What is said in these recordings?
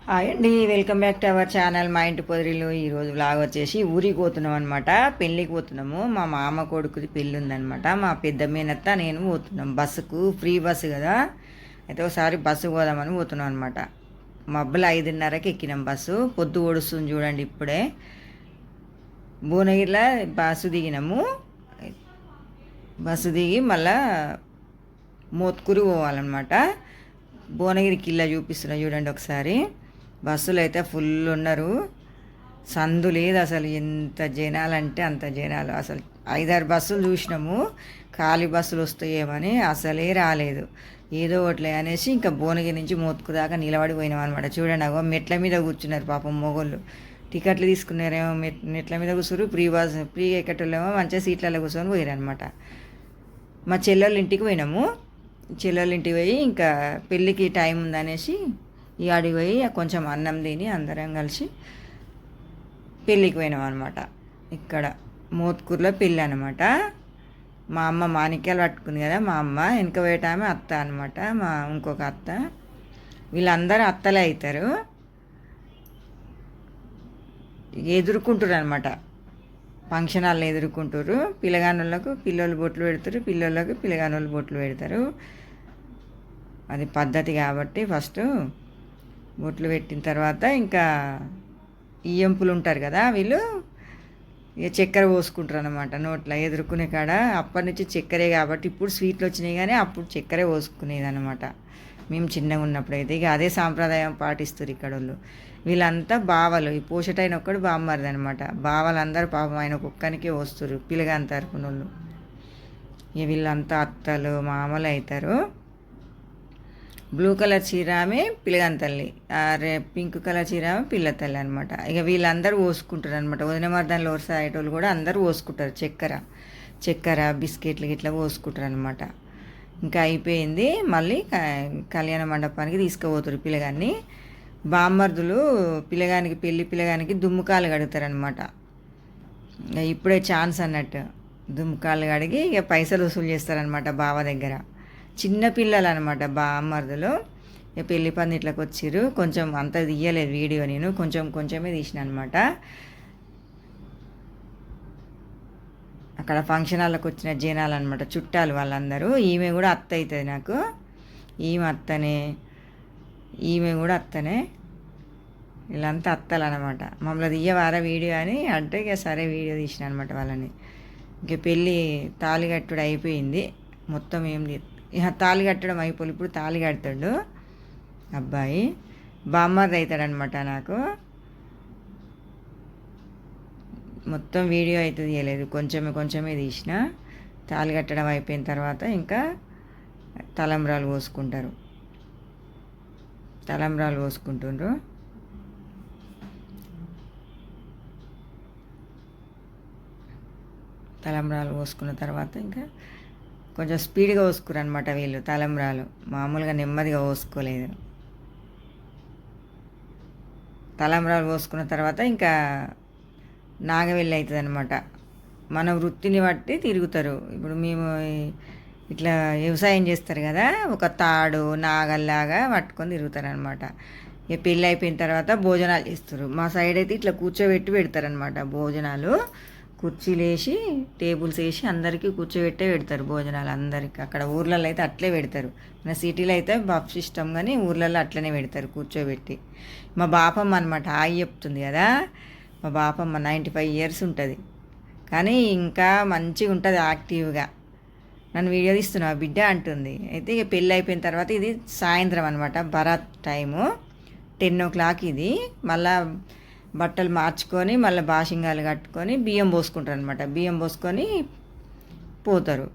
Hi అండి, welcome back to our channel మా ఇంటి పొదిరిలో. ఈరోజు వ్లాగ్ వచ్చేసి ఊరికి పోతున్నాం అనమాట. పెళ్ళికి పోతున్నాము. మా మామ కొడుకుది పెళ్ళి ఉందనమాట. మా పెద్ద మేనత్త నేను పోతున్నాం బస్సుకు. ఫ్రీ బస్సు కదా, అయితే ఒకసారి బస్సు పోదామని పోతున్నాం అనమాట. మబ్బులు 5:30కి ఎక్కినాం బస్సు. పొద్దు ఒడుస్తుంది చూడండి ఇప్పుడే. భువనగిరిలో బస్సు దిగినాము. బస్సు దిగి మళ్ళా మోత్కూరు పోవాలన్నమాట. భువనగిరి కిల్లా చూపిస్తున్నా చూడండి ఒకసారి. బస్సులు అయితే ఫుల్ ఉన్నారు, సందు లేదు అసలు. ఎంత జనాలు అంటే అంత జనాలు. అసలు 5-6 బస్సులు చూసినాము, ఖాళీ బస్సులు వస్తాయేమని అసలే రాలేదు. ఏదో ఒకట్లే అనేసి ఇంకా భువనగిరి నుంచి మోత్కు దాకా నిలబడిపోయినాం అనమాట. చూడండి అగో మెట్ల మీద కూర్చున్నారు పాపం మొగోళ్ళు. టికెట్లు తీసుకున్నారేమో, మెట్ల మీద కూర్చురు. ఫ్రీ ఎక్కటోళ్ళేమో మంచిగా సీట్లలో కూర్చొని పోయారు అనమాట. మా చెల్లెళ్ళ ఇంటికి పోయినాము. చెల్లెళ్ళ ఇంటికి పోయి ఇంకా పెళ్ళికి టైం ఉందనేసి ఈ ఆడికి పోయి కొంచెం అన్నం తిని అందరం కలిసి పెళ్ళికి పోయినాం అనమాట. ఇక్కడ మోత్కూరులో పెళ్ళి అనమాట. మా అమ్మ మాణిక్యాలు పట్టుకుంది కదా, మా అమ్మ వెనక పోయేటామె అత్త అనమాట. మా ఇంకొక అత్త, వీళ్ళందరూ అత్తలే అవుతారు. ఎదుర్కొంటారు అనమాట, ఫంక్షన్ హాల్లో ఎదుర్కొంటారు. పిల్లగానులకు పిల్లలు బొట్లు పెడతారు, పిల్లలకు పిల్లగానులు బొట్లు పెడతారు. అది పద్ధతి కాబట్టి ఫస్ట్ బొట్లు పెట్టిన తర్వాత ఇంకా ఇయ్యంపులు ఉంటారు కదా, వీళ్ళు ఇక చక్కెర పోసుకుంటారు అనమాట నోట్లో ఎదుర్కొనే కాడ. అప్పటి నుంచి చక్కెరే కాబట్టి, ఇప్పుడు స్వీట్లు వచ్చినాయి కానీ అప్పుడు చక్కెరే పోసుకునేది అనమాట మేము చిన్నగా ఉన్నప్పుడు. అయితే ఇక అదే సాంప్రదాయం పాటిస్తారు ఇక్కడ వాళ్ళు. వీళ్ళంతా బావలు. ఈ పోషటైన ఒక్కడు బామ్మరిది అనమాట. బావలందరూ పాపం ఆయన ఒక్కనికే వస్తారు పిల్లగాని తరపున వాళ్ళు. ఇక వీళ్ళంతా అత్తలు మామలు అవుతారు. బ్లూ కలర్ చీర ఆమె పిల్లగాని తల్లి, పింక్ కలర్ చీర ఆమె పిల్ల తల్లి అనమాట. ఇక వీళ్ళందరూ పోసుకుంటారు అనమాట. వదిన మర్దాలు వరుస అయ్యేటోళ్ళు కూడా అందరూ పోసుకుంటారు. చక్కెర బిస్కెట్లు ఇట్లా పోసుకుంటారు అనమాట. ఇంకా అయిపోయింది. మళ్ళీ కళ్యాణ మండపానికి తీసుకుపోతారు పిల్లగాన్ని. బామ్మర్దులు పిల్లగానికి దుమ్ముకాలు కడుగుతారనమాట. ఇప్పుడే ఛాన్స్ అన్నట్టు దుమ్ముకాలు కడిగి ఇక పైసలు వసూలు చేస్తారనమాట బావ దగ్గర. చిన్న పిల్లలు అనమాట బామ్మర్దులు. ఇక పెళ్లి పందిట్లోకి వచ్చిర్రు. కొంచెం అంత తీయలేదు వీడియో, నేను కొంచెమే తీసిన అనమాట. అక్కడ ఫంక్షన్ హాల్లోకి వచ్చిన జనాలు అనమాట, చుట్టాలు వాళ్ళందరూ. ఈమె కూడా అత్త అవుతుంది నాకు. ఈమె అత్తనే, ఈమె కూడా అత్తనే. వీళ్ళంతా అత్తలు అనమాట. మమ్మల్ని తీయవారా వీడియో అని అంటే ఇక సరే వీడియో తీసిన అనమాట వాళ్ళని. ఇంక పెళ్ళి తాళి కట్టుడు అయిపోయింది. మొత్తం ఏం ఇక తాళి కట్టడం అయిపోయి ఇప్పుడు తాళి కడతాడు అబ్బాయి. బామ్మర్ది అవుతాడనమాట నాకు. మొత్తం వీడియో అయితే తీయలేదు, కొంచెమే తీసిన. తాళి కట్టడం అయిపోయిన తర్వాత ఇంకా తలంబ్రాలు పోసుకుంటారు. తలంబ్రాలు పోసుకుంటుండ్రు. తలంబ్రాలు పోసుకున్న తర్వాత ఇంకా కొంచెం స్పీడ్గా పోసుకురు అనమాట వీళ్ళు తలంబ్రాలు. మామూలుగా నెమ్మదిగా పోసుకోలేదు. తలంబ్రాలు పోసుకున్న తర్వాత ఇంకా నాగవెల్లి అవుతుంది అనమాట. మన వృత్తిని బట్టి తిరుగుతారు. ఇప్పుడు మేము ఇట్లా వ్యవసాయం చేస్తారు కదా, ఒక తాడు నాగల్లాగా పట్టుకొని తిరుగుతారు అనమాట. ఇక పెళ్ళి అయిపోయిన తర్వాత భోజనాలు చేస్తారు. మా సైడ్ అయితే ఇట్లా కూర్చోబెట్టి పెడతారనమాట భోజనాలు. కుర్చీలు వేసి టేబుల్స్ వేసి అందరికీ కూర్చోబెట్టే పెడతారు భోజనాలు అందరికీ. అక్కడ ఊర్లలో అయితే అట్లే పెడతారు. మన సిటీలో అయితే బఫ్ సిస్టమ్, కానీ ఊర్లలో అట్లనే పెడతారు కూర్చోబెట్టి. మా బాపమ్మ అనమాట హాయి చెప్తుంది కదా. మా బాపమ్మ 95 years ఉంటుంది, కానీ ఇంకా మంచిగా ఉంటుంది యాక్టివ్గా. నన్ను వీడియో తీస్తున్నావు బిడ్డ అంటుంది. అయితే ఇక పెళ్ళి అయిపోయిన తర్వాత ఇది సాయంత్రం అనమాట, బరాత్ టైము 10 o'clock. ఇది మళ్ళా బట్టలు మార్చుకొని మళ్ళీ బాషింగాలు కట్టుకొని బియ్యం పోసుకుంటారు అనమాట. బియ్యం పోసుకొని పోతారు.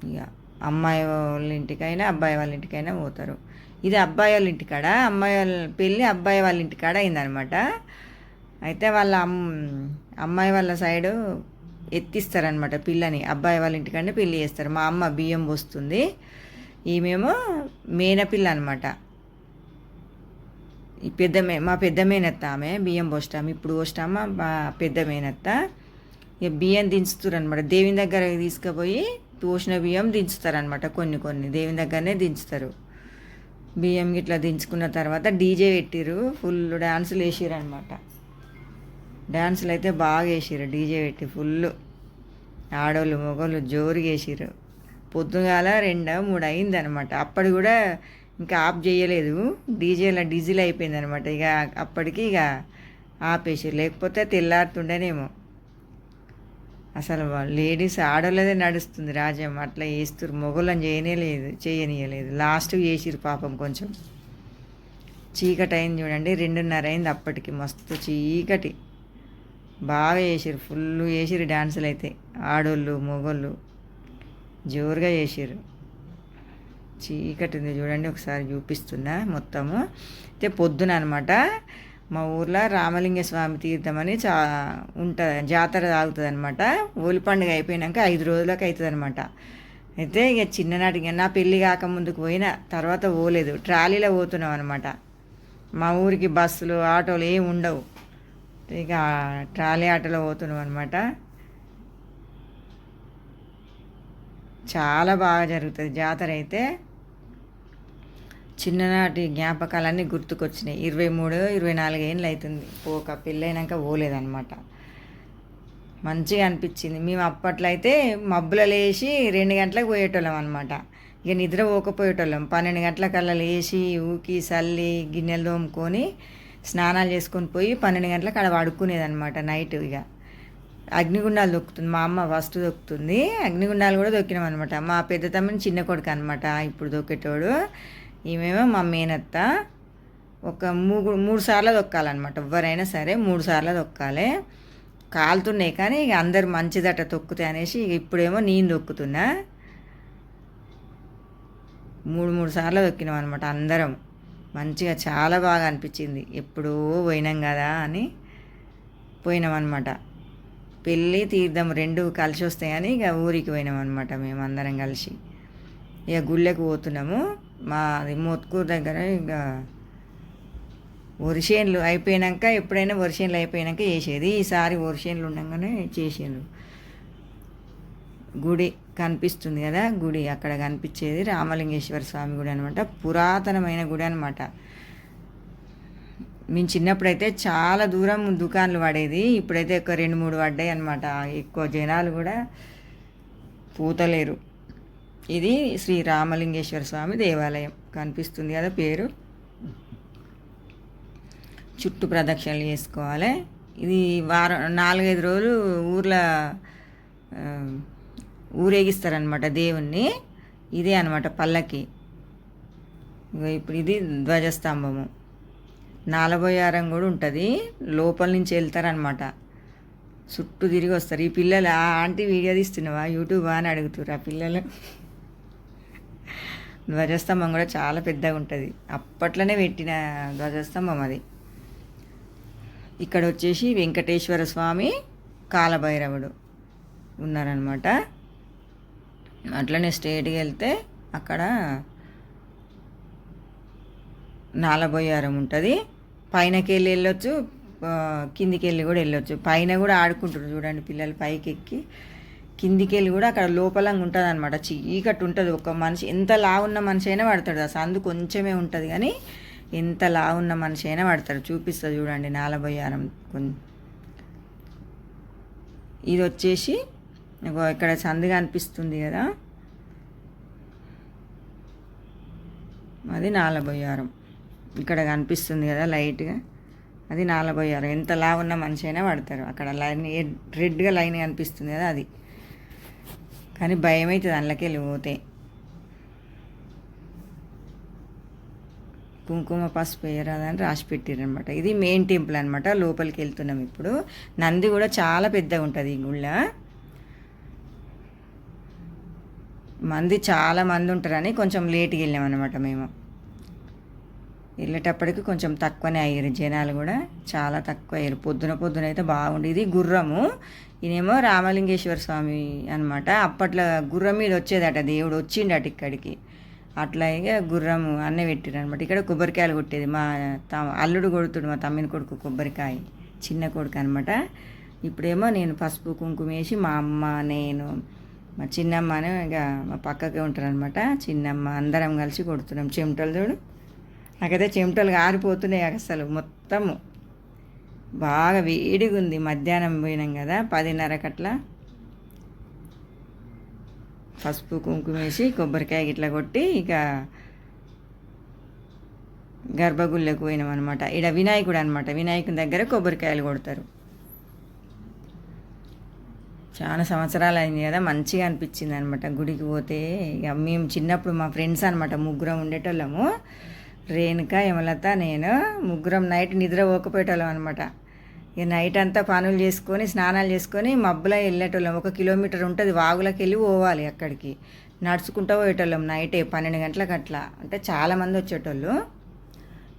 ఇక అమ్మాయి వాళ్ళ ఇంటికైనా అబ్బాయి వాళ్ళ ఇంటికైనా పోతారు. ఇది అబ్బాయి వాళ్ళ ఇంటికాడ, అమ్మాయి వాళ్ళ పెళ్ళి అబ్బాయి వాళ్ళ ఇంటికాడ అయిందనమాట. అయితే వాళ్ళ అమ్మాయి వాళ్ళ సైడు ఎత్తిస్తారనమాట పిల్లని. అబ్బాయి వాళ్ళ ఇంటికాడనే పెళ్ళి చేస్తారు. మా అమ్మ బియ్యం పోస్తుంది. ఈమెమో మేనపిల్ల అనమాట. ఈ మా పెద్ద మేనత్త ఆమె బియ్యం పోస్తాము. ఇప్పుడు పోస్తామా మా పెద్ద మేనత్త. ఇక బియ్యం దించుతారు అనమాట. దేవుని దగ్గర తీసుకుపోయి పోసిన బియ్యం దించుతారు అనమాట. కొన్ని దేవుని దగ్గరనే దించుతారు. బియ్యం గిట్లా దించుకున్న తర్వాత డీజే పెట్టిరు, ఫుల్ డ్యాన్సులు వేసిరు అనమాట. డ్యాన్సులు అయితే బాగా వేసిరు, డీజే పెట్టి ఫుల్ ఆడోళ్ళు మగోళ్ళు జోరుగా వేసిరు. పొద్దుగాల 2-3 అయింది అనమాట. అప్పటి కూడా ఇంకా ఆఫ్ చేయలేదు, డీజిల్ అయిపోయింది అనమాట. ఇక అప్పటికి ఇక ఆపేసారు, లేకపోతే తెల్లారుతుండేనేమో. అసలు లేడీస్ ఆడోళ్ళదే నడుస్తుంది రాజ్యం, అట్లా వేస్తురు, మొగోళ్ళని చేయనీయలేదు. లాస్ట్ చేసిరు పాపం. కొంచెం చీకటి అయింది చూడండి, 2:30 అయింది అప్పటికి, మస్తు చీకటి. బాగా చేసిరు, ఫుల్ చేసిరు డ్యాన్సులు అయితే, ఆడోళ్ళు మొగోళ్ళు జోరుగా చేసిరు. చీకటి ఉంది చూడండి, ఒకసారి చూపిస్తున్నా మొత్తము. అయితే పొద్దున అనమాట మా ఊర్లో రామలింగ స్వామి తీర్థం అని ఉంటుంది, జాతర తాగుతుంది అనమాట. హోలీ పండుగ అయిపోయినాక 5 రోజులకు అవుతుంది అనమాట. అయితే ఇక చిన్ననాటికి నా పెళ్ళి కాకముందుకు పోయిన తర్వాత పోలేదు, ట్రాలీలో పోతున్నాం అనమాట. మా ఊరికి బస్సులు ఆటోలు ఏమి ఉండవు, ఇక ట్రాలీ ఆటోలో పోతున్నాం అనమాట. చాలా బాగా జరుగుతుంది జాతర అయితే. చిన్ననాటి జ్ఞాపకాలన్నీ గుర్తుకొచ్చినాయి. 23-24 ఏళ్ళు అవుతుంది పెళ్ళైనాక పోలేదన్నమాట. మంచిగా అనిపించింది. మేము అప్పట్లో అయితే మబ్బులో లేచి 2 గంటలకు పోయేటోళ్ళం అనమాట. ఇక నిద్ర పోకపోయేటోళ్ళం. 12 గంటలకల్లా లేచి ఊకి చల్లి గిన్నెలు తోముకొని స్నానాలు చేసుకొని పోయి 12 గంటలకు అక్కడ పడుకునేదనమాట నైట్. ఇక అగ్నిగుండాలు దొక్కుతుంది మా అమ్మ, ఫస్ట్ దొక్కుతుంది. అగ్నిగుండాలు కూడా దొక్కినాం అనమాట. మా పెద్ద తమ్ముని చిన్న కొడుకు అనమాట ఇప్పుడు దొక్కేటోడు. ఈమెమో మా మేనత్త. ఒక 3 సార్లు దొక్కాలన్నమాట, ఎవరైనా సరే 3 సార్లు దొక్కాలి. కాలుతున్నాయి కానీ ఇక అందరు మంచిదట తొక్కుతాయి అనేసి ఇక ఇప్పుడేమో నేను దొక్కుతున్నా. 3 సార్లు దొక్కినాం అనమాట అందరం. మంచిగా చాలా బాగా అనిపించింది. ఎప్పుడో పోయినాం కదా అని పోయినాం అనమాట. పెళ్ళి తీర్థం 2 కలిసి వస్తాయని ఇక ఊరికి పోయినాం అనమాట మేము అందరం కలిసి. ఇక గుళ్ళకి పోతున్నాము. మాది మోత్కూరు దగ్గర. ఇక వరిసేన్లు అయిపోయాక, ఎప్పుడైనా వరిసేన్లు అయిపోయాక చేసేది, ఈసారి వరిసేన్లు ఉండగానే చేసేది. గుడి కనిపిస్తుంది కదా, గుడి అక్కడ కనిపించేది రామలింగేశ్వర స్వామి గుడి అనమాట. పురాతనమైన గుడి అనమాట. మేము చిన్నప్పుడైతే చాలా దూరం దుకాణాలు పడేది, ఇప్పుడైతే ఒక 2-3 పడ్డాయి అనమాట. ఎక్కువ జనాలు కూడా పూతలేరు. ఇది శ్రీ రామలింగేశ్వర స్వామి దేవాలయం కనిపిస్తుంది కదా పేరు. చుట్టూ ప్రదక్షిణలు చేసుకోవాలి. ఇది 4-5 రోజులు ఊరేగిస్తారనమాట దేవుణ్ణి. ఇదే అనమాట పల్లకి. ఇప్పుడు ఇది ధ్వజస్తంభము. 46 కూడా ఉంటుంది, లోపల నుంచి వెళ్తారనమాట, చుట్టూ తిరిగి వస్తారు. ఈ పిల్లలు ఆ ఆంటీ వీడియో తీస్తున్నావా యూట్యూబ్ అని అడుగుతారు ఆ పిల్లలు. ధ్వజస్తంభం కూడా చాలా పెద్దగా ఉంటుంది, అప్పట్లోనే పెట్టిన ధ్వజస్తంభం అది. ఇక్కడ వచ్చేసి వెంకటేశ్వర స్వామి, కాలభైరవుడు ఉన్నారనమాట. అట్లనే స్ట్రేట్గా వెళ్తే అక్కడ నాలబొయ్యారం ఉంటుంది. పైనకి వెళ్ళొచ్చు, కిందికి వెళ్ళి కూడా వెళ్ళొచ్చు. పైన కూడా ఆడుకుంటారు చూడండి పిల్లలు, పైకి ఎక్కి కిందికి వెళ్ళి కూడా అక్కడ లోపలంగా ఉంటుంది అనమాట. చీకటి ఉంటుంది. ఒక మనిషి ఎంత లావున్న మనిషి అయినా పడతాడు. ఆ సందు కొంచెమే ఉంటుంది కానీ ఎంత లావున్న మనిషి అయినా పడతాడు. చూపిస్తుంది చూడండి నాలబొయ్యారం. ఇది వచ్చేసి ఇక్కడ సందుగా అనిపిస్తుంది కదా, అది నాలబొయ్యారం. ఇక్కడ కనిపిస్తుంది కదా లైట్గా, అది నాలబొయ్యారం. ఎంత లావున్న మనిషి అయినా పడతారు. అక్కడ లైన్ రెడ్గా లైన్ కనిపిస్తుంది కదా అది. కానీ భయం అవుతుంది అందులోకి వెళ్ళి పోతే. కుంకుమ పసుపు వేయరాదని రాసి పెట్టారనమాట. ఇది మెయిన్ టెంపుల్ అనమాట. లోపలికి వెళ్తున్నాం ఇప్పుడు. నంది కూడా చాలా పెద్దగా ఉంటుంది ఈ గుళ్ళ. చాలా మంది ఉంటారని కొంచెం లేట్గా వెళ్ళాం అనమాట మేము. వెళ్ళేటప్పటికి కొంచెం తక్కువనే అయ్యారు జనాలు కూడా, చాలా తక్కువ అయ్యారు. పొద్దున అయితే బాగుంది. ఇది గుర్రము, ఈయనేమో రామలింగేశ్వర స్వామి అనమాట. అప్పట్లో గుర్రం మీద వచ్చేదట దేవుడు, వచ్చిండట ఇక్కడికి. అట్లా ఇక గుర్రము అన్నీ పెట్టారు అనమాట. ఇక్కడ కొబ్బరికాయలు కొట్టేది మా అల్లుడు కొడుతుడు, మా తమ్మిని కొడుకు కొబ్బరికాయ, చిన్న కొడుకు అనమాట. ఇప్పుడేమో నేను పసుపు కుంకుమ వేసి మా అమ్మ, నేను, మా చిన్నమ్మని ఇక మా పక్కకే ఉంటారనమాట. చిన్నమ్మ అందరం కలిసి కొడుతున్నాం. చెమటలు చూడు నాకైతే చెమటలు కారిపోతున్నాయి అసలు మొత్తము. బాగా వేడిగా ఉంది. మధ్యాహ్నం పోయినాం కదా 10:30 అట్లా. పసుపు కుంకుమ వేసి కొబ్బరికాయ ఇట్లా కొట్టి ఇక గర్భగుళ్ళకు పోయినాం అనమాట. ఇక్కడ వినాయకుడు అనమాట. వినాయకుని దగ్గర కొబ్బరికాయలు కొడతారు. చాలా సంవత్సరాలు అయింది కదా, మంచిగా అనిపించింది అనమాట గుడికి పోతే. ఇక మేము చిన్నప్పుడు మా ఫ్రెండ్స్ అనమాట, ముగ్గురం ఉండేటోళ్ళము. రేణుక, యమలత, నేను ముగ్గురం నైట్ నిద్ర పోకపోయేటోళ్ళం అనమాట. ఇక నైట్ అంతా పనులు చేసుకొని స్నానాలు చేసుకొని మబ్బులో వెళ్ళేటోళ్ళం. 1 కిలోమీటర్ ఉంటుంది, వాగులోకి వెళ్ళి పోవాలి అక్కడికి. నడుచుకుంటూ పోయేటోళ్ళం నైటే 12 గంటలకు అట్లా. అంటే చాలామంది వచ్చేటోళ్ళు.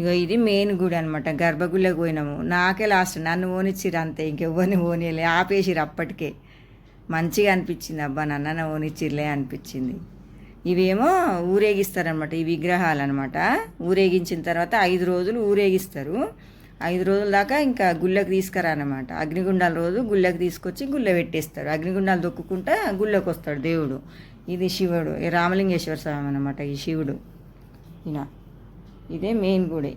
ఇక ఇది మెయిన్ గుడి అనమాట. గర్భగుళ్ళకి పోయినాము. నాకే లాస్ట్, నన్ను ఓనిచ్చిరు అంతే, ఇంకెవ్వరిని ఓనియలే, ఆపేసిరు అప్పటికే. మంచిగా అనిపించింది. అబ్బా నన్న ఓనిచ్చిర్లే అనిపించింది. ఇవేమో ఊరేగిస్తారనమాట, ఈ విగ్రహాలు అనమాట. ఊరేగించిన తర్వాత 5 రోజులు ఊరేగిస్తారు. 5 రోజుల దాకా ఇంకా గుళ్ళకి తీసుకురానమాట. అగ్నిగుండాల రోజు గుళ్ళకి తీసుకొచ్చి గుళ్ళ పెట్టేస్తాడు. అగ్నిగుండాలు దొక్కుకుంటా గుళ్ళకి వస్తాడు దేవుడు. ఇది శివుడు, రామలింగేశ్వర స్వామి అనమాట. ఈ శివుడు ఈయన. ఇదే మెయిన్ గుడి.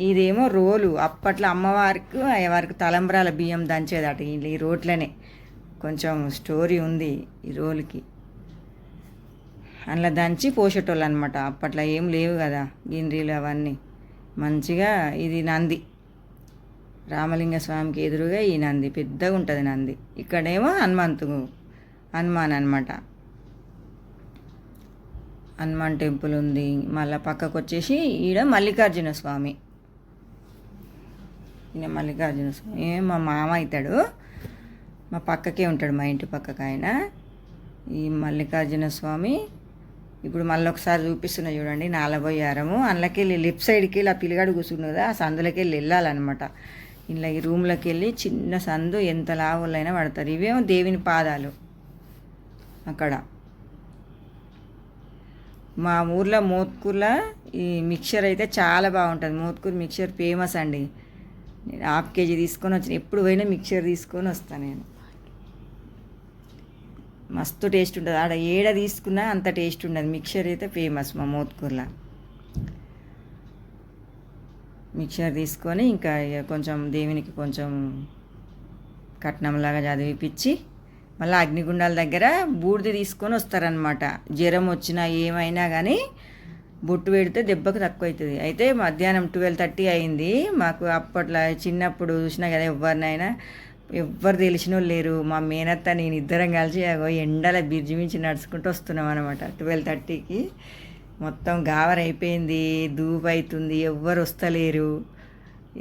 ఇదేమో రోలు. అప్పట్లో అమ్మవారికి అయ్యవారికి తలంబ్రాల బియ్యం దంచేదట ఈ రోట్లనే. కొంచెం స్టోరీ ఉంది ఈ రోలుకి. అందులో దంచి పోసేటోళ్ళు అనమాట. అప్పట్లో ఏం లేవు కదా గిన్నెలు అవన్నీ. మంచిగా ఇది నంది, రామలింగ స్వామికి ఎదురుగా ఈ నంది పెద్దగా ఉంటుంది నంది. ఇక్కడేమో హనుమాన్ అనమాట. హనుమాన్ టెంపుల్ ఉంది. మళ్ళీ పక్కకు వచ్చేసి ఈడ మల్లికార్జున స్వామి. ఈయన మల్లికార్జున స్వామి మా మామ అవుతాడు. మా పక్కకే ఉంటాడు, మా ఇంటి పక్కకు ఆయన. ఈ మల్లికార్జున స్వామి ఇప్పుడు మళ్ళీ ఒకసారి చూపిస్తున్నా చూడండి. 46. అందులోకి వెళ్ళి లెఫ్ట్ సైడ్కి వెళ్ళి ఆ పిల్లగాడు కూర్చుంది కదా, ఆ సందులోకి వెళ్ళి వెళ్ళాలన్నమాట. ఇలా ఈ రూమ్లోకి వెళ్ళి చిన్న సందు, ఎంత లావులైనా పడతారు. ఇవేమో దేవుని పాదాలు. అక్కడ మా ఊర్లో మోత్కూర్లో ఈ మిక్చర్ అయితే చాలా బాగుంటుంది. మోత్కూర్ మిక్చర్ ఫేమస్ అండి. నేను 1/2 కేజీ తీసుకొని వచ్చిన. ఎప్పుడు పోయినా మిక్చర్ తీసుకొని వస్తాను నేను. మస్తు టేస్ట్ ఉంటుంది. ఆడ ఏడ తీసుకున్నా అంత టేస్ట్ ఉండదు. మిక్చర్ అయితే ఫేమస్ మా మోత్కూర్లో. మిక్చర్ తీసుకొని ఇంకా కొంచెం దేవునికి కొంచెం కట్నంలాగా చదివిపించి మళ్ళీ అగ్నిగుండాల దగ్గర బూడిద తీసుకొని వస్తారనమాట. జ్వరం వచ్చినా ఏమైనా కానీ బొట్టు పెడితే దెబ్బకు తక్కువ అవుతుంది. అయితే మధ్యాహ్నం 12:30 అయింది. మాకు అప్పట్లో చిన్నప్పుడు చూసినా కదా, ఎవ్వరు తెలిసిన వాళ్ళు లేరు. మా మేనత్త నేను ఇద్దరం కలిసి ఎండల బిర్జి మించి నడుచుకుంటూ వస్తున్నాం అనమాట. 12:30కి మొత్తం గావర్ అయిపోయింది, ధూపు అవుతుంది, ఎవ్వరు వస్తలేరు.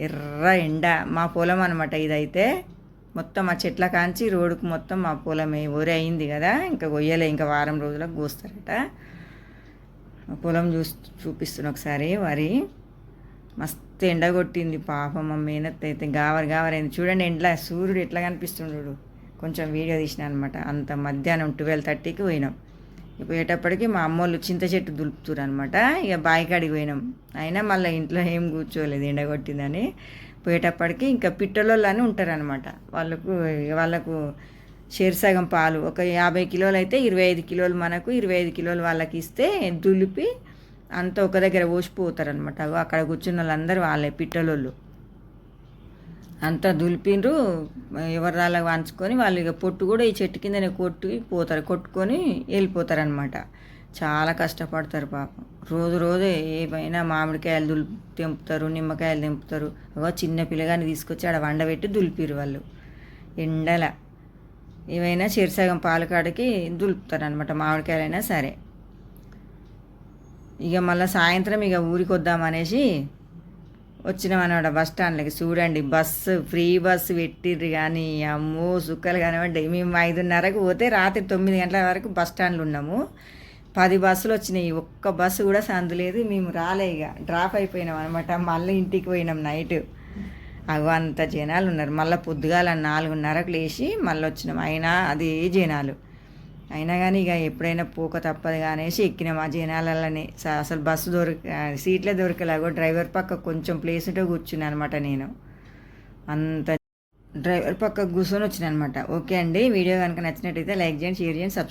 ఎర్ర ఎండ. మా పొలం అనమాట ఇదైతే. మొత్తం ఆ చెట్ల కాంచి రోడ్డుకు మొత్తం మా పొలమే. ఒరే అయింది కదా, ఇంకా కొయ్యలే, ఇంకా వారం రోజులకు కోస్తారట. పొలం చూపిస్తున్నా ఒకసారి. వరి మస్తు ఎండ కొట్టింది పాపం. మా మేనత్త అయితే గావర్ అయింది. చూడండి ఎండ్ల సూర్యుడు ఎట్లా కనిపిస్తుండడు. కొంచెం వీడియో తీసిన అనమాట. అంత మధ్యాహ్నం 12:30కి పోయినాం. పోయేటప్పటికి మా అమ్మోళ్ళు చింత చెట్టు దులుపుతురు అనమాట. ఇక బాయికాడికి పోయినాం. అయినా మళ్ళీ ఇంట్లో ఏం కూర్చోలేదు, ఎండ కొట్టిందని. పోయేటప్పటికి ఇంకా పిట్టలోళ్ళు అని ఉంటారనమాట. వాళ్ళకు సగం పాలు, ఒక 50 కిలోలు అయితే 25 కిలోలు మనకు, 25 కిలోలు వాళ్ళకి ఇస్తే దులిపి అంతా ఒక దగ్గర పోసిపోతారనమాట. అక్కడ కూర్చున్న వాళ్ళందరూ వాళ్ళే పిట్టలోళ్ళు. అంతా దులిపిండ్రు, ఎవరి రాళ్ళకి వంచుకొని వాళ్ళు ఇక పొట్టు కూడా ఈ చెట్టు కిందనే కొట్టుకొని వెళ్ళిపోతారనమాట. చాలా కష్టపడతారు పాపం. రోజు ఏమైనా మామిడికాయలు తెంపుతారు, నిమ్మకాయలు తెంపుతారు. చిన్న పిల్లగాని తీసుకొచ్చి ఆడ వండబెట్టి దులిపిరు వాళ్ళు ఎండల. ఏమైనా సగం పాలకాడకి దులుపుతారు అనమాట, మామిడికాయలైనా సరే. ఇక మళ్ళీ సాయంత్రం ఇక ఊరికి వద్దామనేసి వచ్చినామన్నమాట బస్ స్టాండ్లకి. చూడండి, ఫ్రీ బస్సు పెట్టిర్రు కానీ అమ్మో సుక్కలు కానివ్వండి. మేము 5:30కు పోతే రాత్రి 9 గంటల వరకు బస్ స్టాండ్లో ఉన్నాము. 10 బస్సులు వచ్చినాయి, ఒక్క బస్సు కూడా సందులేదు. మేము రాలే, ఇక డ్రాప్ అయిపోయినాం అనమాట. మళ్ళీ ఇంటికి పోయినాం నైట్. అంత జనాలు ఉన్నారు. మళ్ళీ పొద్దుగాల 4:30కు లేచి మళ్ళీ వచ్చినాం. అయినా అదే జనాలు. అయినా కానీ ఇక ఎప్పుడైనా పోక తప్పదు అనేసి ఎక్కినాం ఆ జనాలనే. అసలు బస్సు సీట్లే దొరకలేగో. డ్రైవర్ పక్క కొంచెం ప్లేస్ ఉంటే కూర్చున్నాను అనమాట నేను. అంత డ్రైవర్ పక్క కూర్చొని వచ్చిన అనమాట. ఓకే అండి, వీడియో కనుక నచ్చినట్టయితే లైక్ చేయండి, షేర్ చేయండి, సబ్స్క్రైబ్